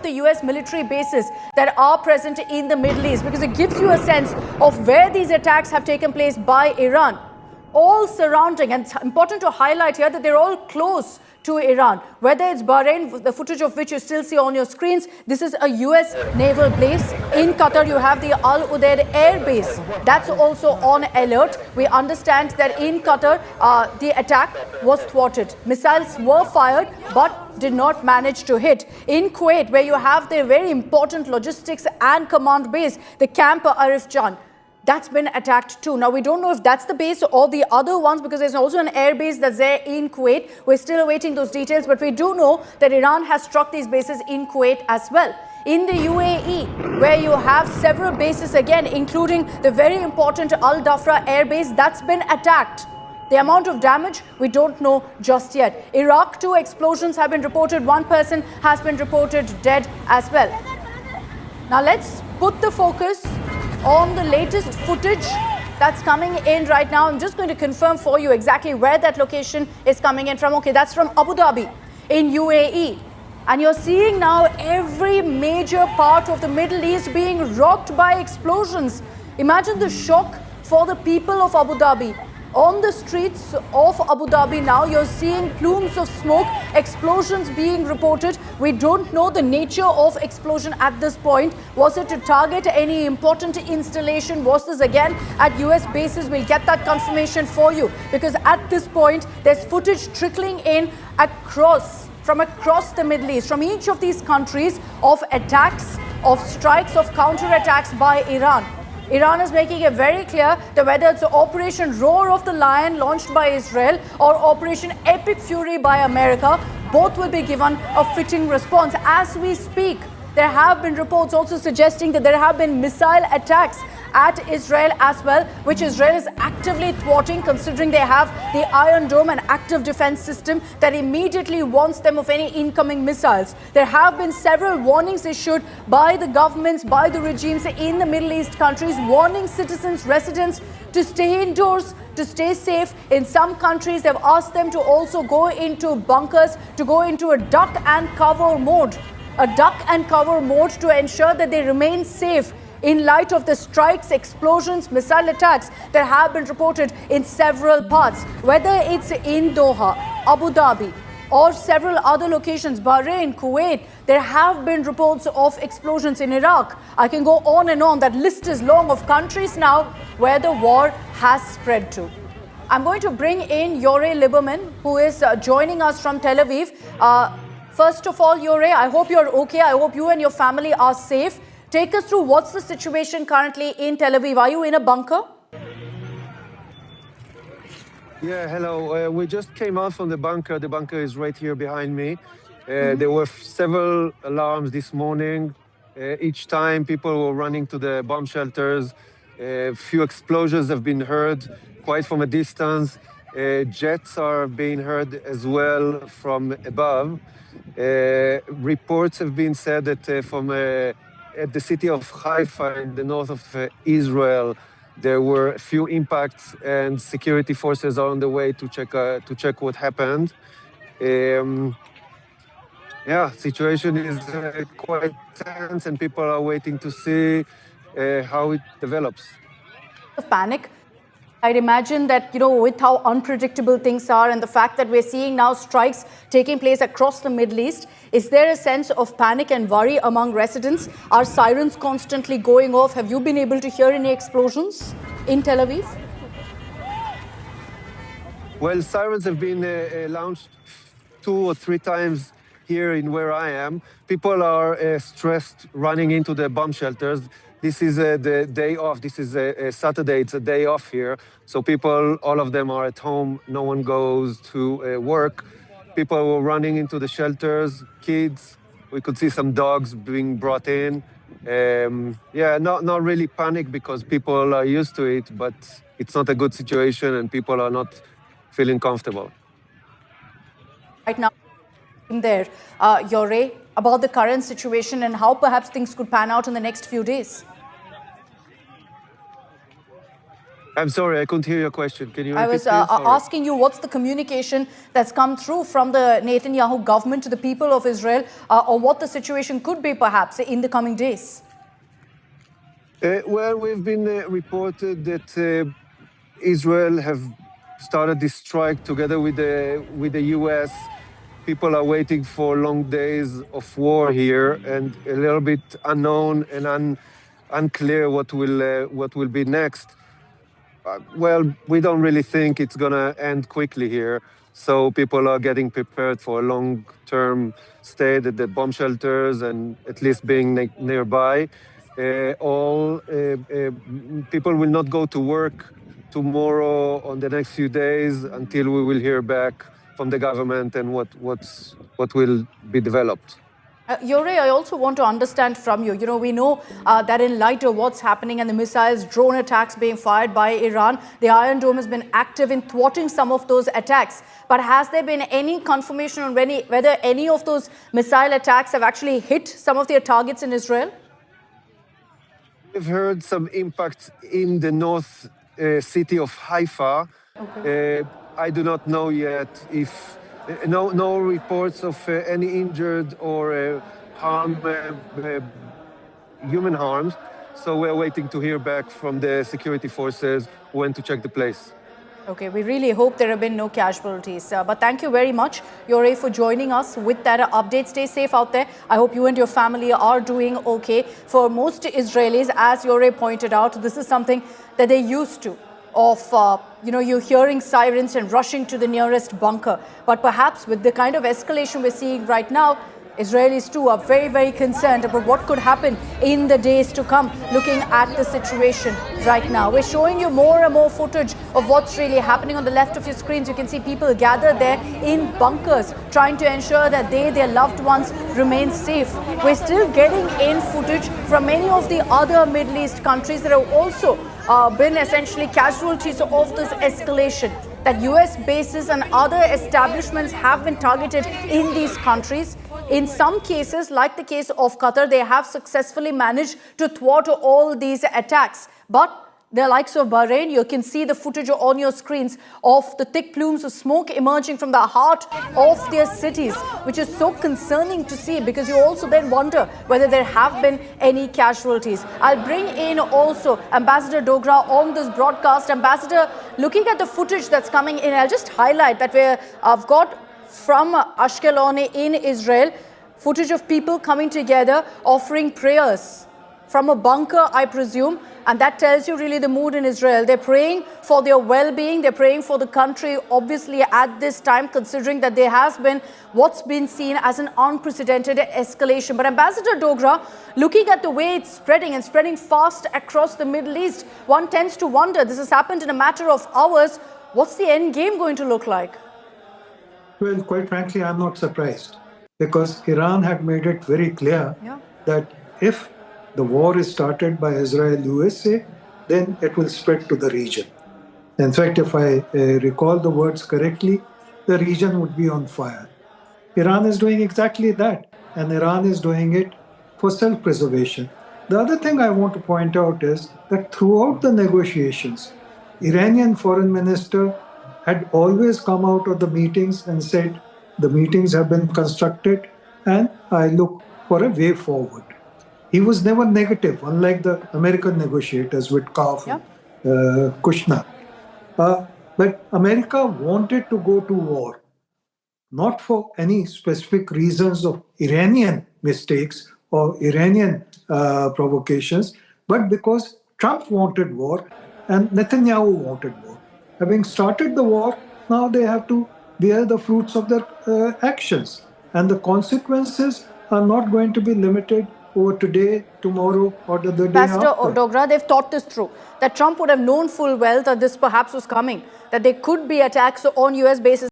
of the US military bases that are present in the Middle East, because it gives you a sense of where these attacks have taken place by Iran. All surrounding, and it's important to highlight here that they're all close to Iran. Whether it's Bahrain, the footage of which you still see on your screens, this is a US naval base. In Qatar, you have the Al Udeid air base. That's also on alert. We understand that in Qatar, the attack was thwarted. Missiles were fired, but did not manage to hit. In Kuwait, where you have the very important logistics and command base, the Camp Arif Jan, that's been attacked too. Now, we don't know if that's the base or the other ones, because there's also an air base that's there in Kuwait. We're still awaiting those details, but we do know that Iran has struck these bases in Kuwait as well. In the UAE, where you have several bases again, including the very important Al Dhafra air base, that's been attacked. The amount of damage, we don't know just yet. Iraq, 2 explosions have been reported. 1 person has been reported dead as well. Now, let's put the focus on the latest footage that's coming in right now. I'm just going to confirm for you exactly where that location is coming in from. Okay, that's from Abu Dhabi in UAE. And you're seeing now every major part of the Middle East being rocked by explosions. Imagine the shock for the people of Abu Dhabi. On the streets of Abu Dhabi now, you're seeing plumes of smoke, explosions being reported. We don't know the nature of explosion at this point. Was it to target any important installation? Was this again at US bases? We'll get that confirmation for you, because at this point, there's footage trickling in from across the Middle East, from each of these countries, of attacks, of strikes, of counterattacks by Iran. Iran is making it very clear that whether it's Operation Roar of the Lion launched by Israel or Operation Epic Fury by America, both will be given a fitting response. As we speak, there have been reports also suggesting that there have been missile attacks at Israel as well, which Israel is actively thwarting, considering they have the Iron Dome, an active defense system that immediately warns them of any incoming missiles. There have been several warnings issued by the governments, by the regimes in the Middle East countries, warning citizens, residents to stay indoors, to stay safe. In some countries, they've asked them to also go into bunkers, to go into a duck and cover mode. A duck and cover mode to ensure that they remain safe in light of the strikes, explosions, missile attacks that have been reported in several parts, whether it's in Doha, Abu Dhabi, or several other locations, Bahrain, Kuwait. There have been reports of explosions in Iraq. I can go on and on. That list is long of countries now where the war has spread to. I'm going to bring in Yore Lieberman, who is joining us from Tel Aviv. First of all, Yore, I hope you're okay. I hope you and your family are safe. Take us through what's the situation currently in Tel Aviv. Are you in a bunker? Yeah, hello. We just came out from the bunker. The bunker is right here behind me. There were several alarms this morning. Each time people were running to the bomb shelters. A few explosions have been heard quite from a distance. Jets are being heard as well from above. Reports have been said that from at the city of Haifa in the north of Israel, there were a few impacts, and security forces are on the way to check what happened. Yeah, situation is quite tense, and people are waiting to see how it develops. Panic. I'd imagine that, with how unpredictable things are and the fact that we're seeing now strikes taking place across the Middle East, is there a sense of panic and worry among residents? Are sirens constantly going off? Have you been able to hear any explosions in Tel Aviv? Well, sirens have been launched 2 or 3 times here in where I am. People are stressed running into the bomb shelters. This is the day off. This is a Saturday. It's a day off here. So people, all of them are at home. No one goes to work. People were running into the shelters, kids. We could see some dogs being brought in. Yeah, not really panic because people are used to it, but it's not a good situation and people are not feeling comfortable. Right now, there, Yore, about the current situation and how perhaps things could pan out in the next few days. I'm sorry, I couldn't hear your question. Can you I repeat, was please? Sorry. asking you what's the communication that's come through from the Netanyahu government to the people of Israel, or what the situation could be perhaps in the coming days. Well, we've been reported that Israel have started this strike together with the U.S. People are waiting for long days of war here, and a little bit unknown and unclear what will be next. Well, we don't really think it's going to end quickly here. So people are getting prepared for a long-term stay at the bomb shelters and at least being nearby. All people will not go to work tomorrow on the next few days until we will hear back from the government and what will be developed. Yore, I also want to understand from you. We know that in light of what's happening and the missiles, drone attacks being fired by Iran, the Iron Dome has been active in thwarting some of those attacks. But has there been any confirmation on whether any of those missile attacks have actually hit some of their targets in Israel? We've heard some impacts in the north city of Haifa. Okay. I do not know yet if no reports of any injured or human harms. So we're waiting to hear back from the security forces who went to check the place. Okay, we really hope there have been no casualties. But thank you very much, Yore, for joining us with that update. Stay safe out there. I hope you and your family are doing okay. For most Israelis, as Yore pointed out, this is something that they're used to. You're hearing sirens and rushing to the nearest bunker. But perhaps with the kind of escalation we're seeing right now, Israelis too are very, very concerned about what could happen in the days to come, looking at the situation right now. We're showing you more and more footage of what's really happening on the left of your screens. You can see people gathered there in bunkers, trying to ensure that their loved ones remain safe. We're still getting in footage from many of the other Middle East countries that have also been essentially casualties of this escalation. That US bases and other establishments have been targeted in these countries. In some cases, like the case of Qatar, they have successfully managed to thwart all these attacks. But the likes of Bahrain, you can see the footage on your screens of the thick plumes of smoke emerging from the heart of their cities, which is so concerning to see because you also then wonder whether there have been any casualties. I'll bring in also Ambassador Dogra on this broadcast. Ambassador, looking at the footage that's coming in, I'll just highlight that I've got from Escalation in Israel, footage of people coming together, offering prayers from a bunker, I presume, and that tells you really the mood in Israel. They're praying for their well-being, they're praying for the country, obviously at this time, considering that there has been what's been seen as an unprecedented escalation. But Ambassador Dogra, looking at the way it's spreading and spreading fast across the Middle East, one tends to wonder, this has happened in a matter of hours, what's the end game going to look like? Well, quite frankly, I'm not surprised because Iran had made it very clear that if the war is started by Israel-USA, then it will spread to the region. In fact, if I recall the words correctly, the region would be on fire. Iran is doing exactly that, and Iran is doing it for self-preservation. The other thing I want to point out is that throughout the negotiations, Iranian foreign minister had always come out of the meetings and said, the meetings have been constructed and I look for a way forward. He was never negative, unlike the American negotiators with Kauf and Kushner. But America wanted to go to war, not for any specific reasons of Iranian mistakes or Iranian provocations, but because Trump wanted war and Netanyahu wanted war. Having started the war, now they have to bear the fruits of their actions. And the consequences are not going to be limited over today, tomorrow, or the day Ambassador after. Dogra, they've thought this through. That Trump would have known full well that this perhaps was coming, that there could be attacks on US bases.